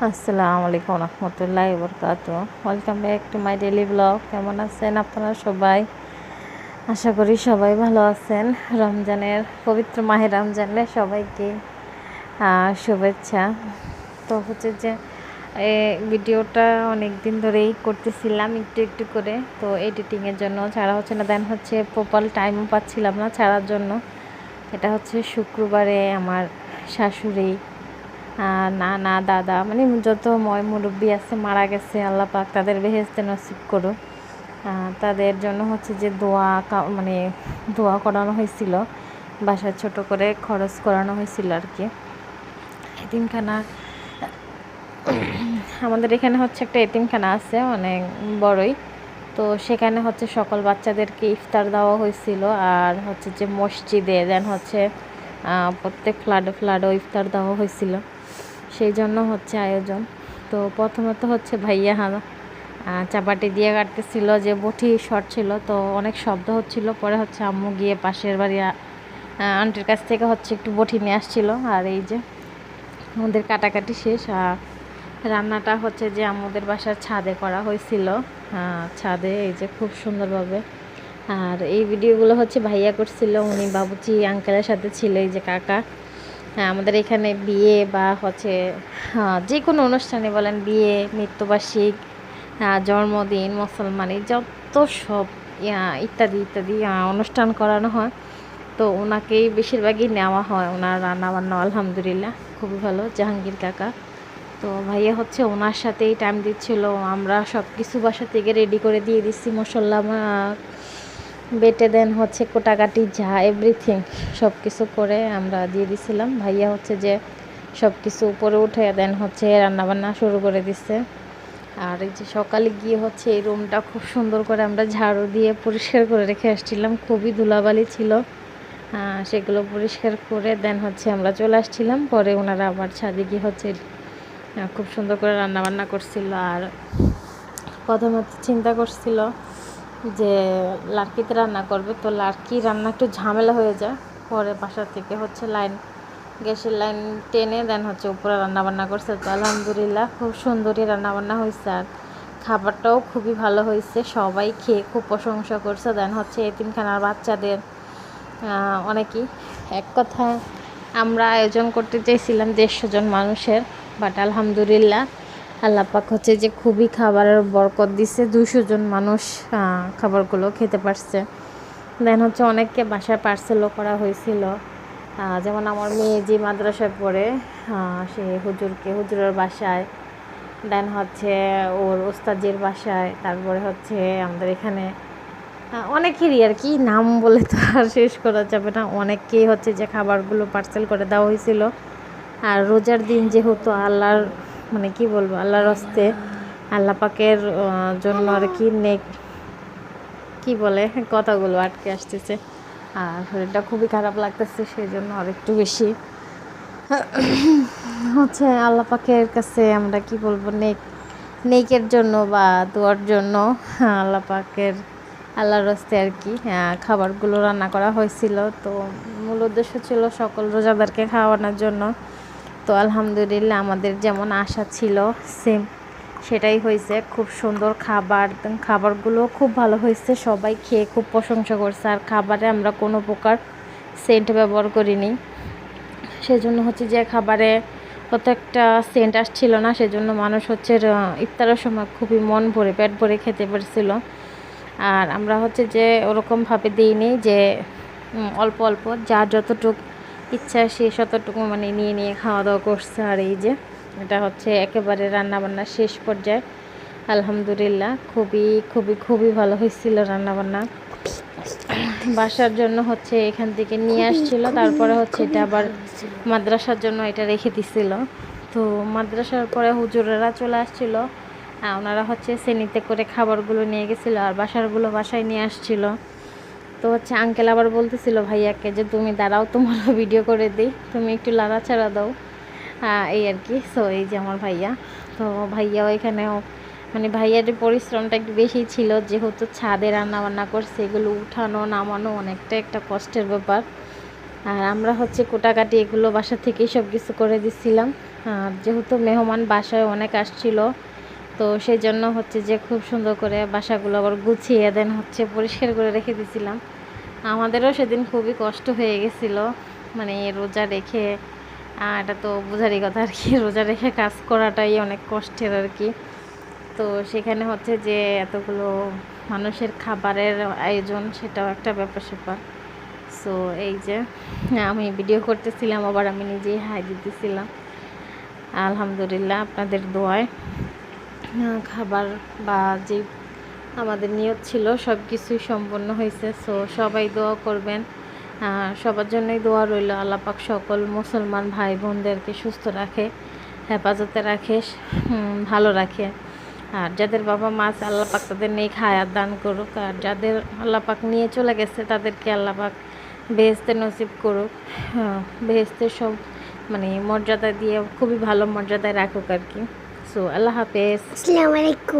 আসসালামু আলাইকুম রহমতুল্লাহি বরকাতুহ। Welcome back to my daily blog. কেমন আছেন আপনারা সবাই? আশা করি সবাই ভালো আছেন। রমজানের পবিত্র মাহে রমজানের সবাইকে শুভেচ্ছা। তো হচ্ছে যে ভিডিওটা অনেক দিন ধরেই করতেছিলাম একটু একটু করে, তো এডিটিংয়ের জন্য ছাড়া হচ্ছে না, দেন হচ্ছে প্রপার টাইমও পাচ্ছিলাম না ছাড়ার জন্য। এটা হচ্ছে শুক্রবারে আমার শাশুড়ি নানা দাদা মানে যত মুরব্বী আছে মারা গেছে, আল্লাহ পাক তাদের বেহেশতে নসিব করুক। তাদের জন্য হচ্ছে যে মানে দোয়া করানো হয়েছিল, বাসায় ছোট করে খরচ করানো হয়েছিল আর কি। এতিমখানা আমাদের এখানে হচ্ছে একটা এতিমখানা আছে অনেক বড়ই, তো সেখানে হচ্ছে সকল বাচ্চাদেরকে ইফতার দেওয়া হয়েছিল। আর হচ্ছে যে মসজিদে দেন হচ্ছে প্রত্যেক ফ্ল্যাটও ইফতার দেওয়া হয়েছিল, সেই জন্য হচ্ছে আয়োজন। তো প্রথমত হচ্ছে ভাইয়া চাপাটি দিয়ে কাটতেছিল, যে বটি শর্ট ছিল তো অনেক শব্দ হচ্ছিল। পরে হচ্ছে আম্মু গিয়ে পাশের বাড়ি আন্টির কাছ থেকে হচ্ছে একটু বটি নিয়ে আসছিল। আর এই যে আমাদের কাটাকাটি শেষ। রান্নাটা হচ্ছে যে আমাদের বাসার ছাদে করা হয়েছিল, ছাদে এই যে খুব সুন্দরভাবে। আর এই ভিডিওগুলো হচ্ছে ভাইয়া করছিল, উনি বাবুচি আঙ্কেলের সাথে ছিল। এই যে কাকা, আমাদের এখানে বিয়ে বা হচ্ছে যে কোনো অনুষ্ঠানে বলেন, বিয়ে, মৃত্যুবার্ষিক, জন্মদিন, মুসলমানি যত সব ইত্যাদি ইত্যাদি অনুষ্ঠান করানো হয়, তো ওনাকেই বেশিরভাগই নেওয়া হয়। ওনার রান্নাবান্না আলহামদুলিল্লাহ খুবই ভালো, জাহাঙ্গীর কাকা। তো ভাইয়া হচ্ছে ওনার সাথেই টাইম দিচ্ছিল। আমরা সব কিছু বাসা থেকে রেডি করে দিয়ে দিচ্ছি, মশলা বেটে দেন হচ্ছে কোটাকাটি যা এভরিথিং সব কিছু করে আমরা দিয়ে দিছিলাম। ভাইয়া হচ্ছে যে সব কিছু উপরে উঠে দেন হচ্ছে রান্নাবান্না শুরু করে দিচ্ছে। আর এই যে সকালে গিয়ে হচ্ছে এই রুমটা খুব সুন্দর করে আমরা ঝাড়ু দিয়ে পরিষ্কার করে রেখে আসছিলাম, খুবই ধুলাবালি ছিল, সেগুলো পরিষ্কার করে দেন হচ্ছে আমরা চলে আসছিলাম। পরে ওনারা আবার ছাদে গিয়ে হচ্ছে খুব সুন্দর করে রান্নাবান্না করছিল। আর প্রথমে চিন্তা করছিল যে লার্কিতে রান্না করবে, তো লার্কি রান্না একটু ঝামেলা হয়ে যায়। পরে বাসা থেকে হচ্ছে গ্যাসের লাইন টেনে দেন হচ্ছে উপরে রান্নাবান্না করছে। তো আলহামদুলিল্লাহ খুব সুন্দরই রান্নাবান্না হয়েছে, আর খাবারটাও খুবই ভালো হয়েছে। সবাই খেয়ে খুব প্রশংসা করছে। দেন হচ্ছে এতিমখানার বাচ্চাদের অনেকেই, এক কথা আমরা আয়োজন করতে চেয়েছিলাম 150 জন মানুষের, বাট আলহামদুলিল্লাহ আল্লাহ পাক হচ্ছে যে খুবই খাবারের বরকত দিছে, 200 জন মানুষ খাবারগুলো খেতে পারছে। দেন হচ্ছে অনেককে বাসায় পার্সেলও করা হয়েছিল। যেমন আমার মেয়ে যে মাদ্রাসায় পড়ে, সে হুজুরের বাসায়, দেন হচ্ছে ওর ওস্তাদের বাসায়, তারপরে হচ্ছে আমাদের এখানে অনেকেরই আর কি, নাম বলে তো আর শেষ করা যাবে না। অনেককেই হচ্ছে যে খাবারগুলো পার্সেল করে দেওয়া হয়েছিল। আর রোজার দিন যেহেতু আল্লাহর মানে কি বলবো, আল্লাহর হস্তে আল্লাহ পাকের জন্য আর কি কি বলে কথাগুলো আটকে আসতেছে, আর শরীরটা খুবই খারাপ লাগতেছে, সেই জন্য আর একটু বেশি হচ্ছে আল্লাহ পাকের কাছে আমরা কি বলবো, নেকের জন্য বা দোয়ার জন্য আল্লাহর হস্তে আর কি খাবারগুলো রান্না করা হয়েছিল। তো মূল উদ্দেশ্য ছিল সকল রোজাদারকে খাওয়ানোর জন্য। তো আলহামদুলিল্লাহ আমাদের যেমন আশা ছিল সেম সেটাই হয়েছে। খুব সুন্দর খাবারগুলো খুব ভালো হয়েছে, সবাই খেয়ে খুব প্রশংসা করছে। আর খাবারে আমরা কোনো প্রকার সেন্ট ব্যবহার করিনি, সেজন্য হচ্ছে যে খাবারে কত একটা সেন্ট আসছিল না, সেজন্য মানুষ হচ্ছে ইফতারের সময় খুবই মন ভরে পেট ভরে খেতে পারছিল। আর আমরা হচ্ছে যে ওরকমভাবে দিইনি যে অল্প অল্প, যার যতটুকু ইচ্ছা সে ততটুকু মানে নিয়ে নিয়ে খাওয়া দাওয়া করছে। আর এই যে এটা হচ্ছে একেবারে রান্নাবান্না শেষ পর্যায়ে, আলহামদুলিল্লাহ খুবই খুবই খুবই ভালো হয়েছিল রান্নাবান্না। বাসার জন্য হচ্ছে এখান থেকে নিয়ে আসছিল, তারপরে হচ্ছে এটা আবার মাদ্রাসার জন্য এটা রেখে দিছিল। তো মাদ্রাসার পরে হুজুরেরা চলে আসছিল, ওনারা হচ্ছে শ্রেণীতে করে খাবারগুলো নিয়ে গেছিলো, আর বাসারগুলো বাসায় নিয়ে আসছিল। তো হচ্ছে আঙ্কেল আবার বলতেছিল ভাইয়াকে যে তুমি দাঁড়াও, তোমারও ভিডিও করে দিই, তুমি একটু লাড়াচাড়া দাও, এই আর কি। সো এই যে আমার ভাইয়া, তো ভাইয়াও এখানেও মানে ভাইয়ার পরিশ্রমটা একটু বেশি ছিল, যেহেতু ছাদে রান্নাবান্না করছে, এগুলো উঠানো নামানো অনেকটা একটা কষ্টের ব্যাপার। আর আমরা হচ্ছে কোটাকাটি এগুলো বাসা থেকেই সব কিছু করে দিচ্ছিলাম। আর যেহেতু মেহমান বাসায় অনেক আসছিল, তো সেই জন্য হচ্ছে যে খুব সুন্দর করে বাসাগুলো আবার গুছিয়ে দেন হচ্ছে পরিষ্কার করে রেখে দিয়েছিলাম। আমাদেরও সেদিন খুবই কষ্ট হয়ে গেছিল, মানে রোজা রেখে এটা তো বোঝারই কথা আর কি, রোজা রেখে কাজ করাটাই অনেক কষ্টের আর কি। তো সেখানে হচ্ছে যে এতগুলো মানুষের খাবারের আয়োজন, সেটাও একটা ব্যাপার স্যাপার। সো এই যে আমি ভিডিও করতেছিলাম, আবার আমি নিজেই হাই দিতেছিলাম। আলহামদুলিল্লাহ আপনাদের দোয়ায় খাবার বা যে আমাদের নিয়ত ছিল সব কিছুই সম্পন্ন হয়েছে। সো সবাই দোয়া করবেন, সবার জন্যই দোয়া রইল। আল্লাহ পাক সকল মুসলমান ভাই বোনদেরকে সুস্থ রাখে, হেফাজতে রাখে, ভালো রাখে। আর যাদের বাবা মা আছে আল্লাহ পাক তাদের নেক হায়াত দান করুক, আর যাদের আল্লাহ পাক নিয়ে চলে গেছে তাদেরকে আল্লাহ পাক বেহেশতে নসিব করুক, বেহেশতের সব মানে মর্যাদা দিয়ে খুবই ভালো মর্যাদায় রাখুক আর কি। সো আল্লাহ হাফেজ, আসসালামু আলাইকুম।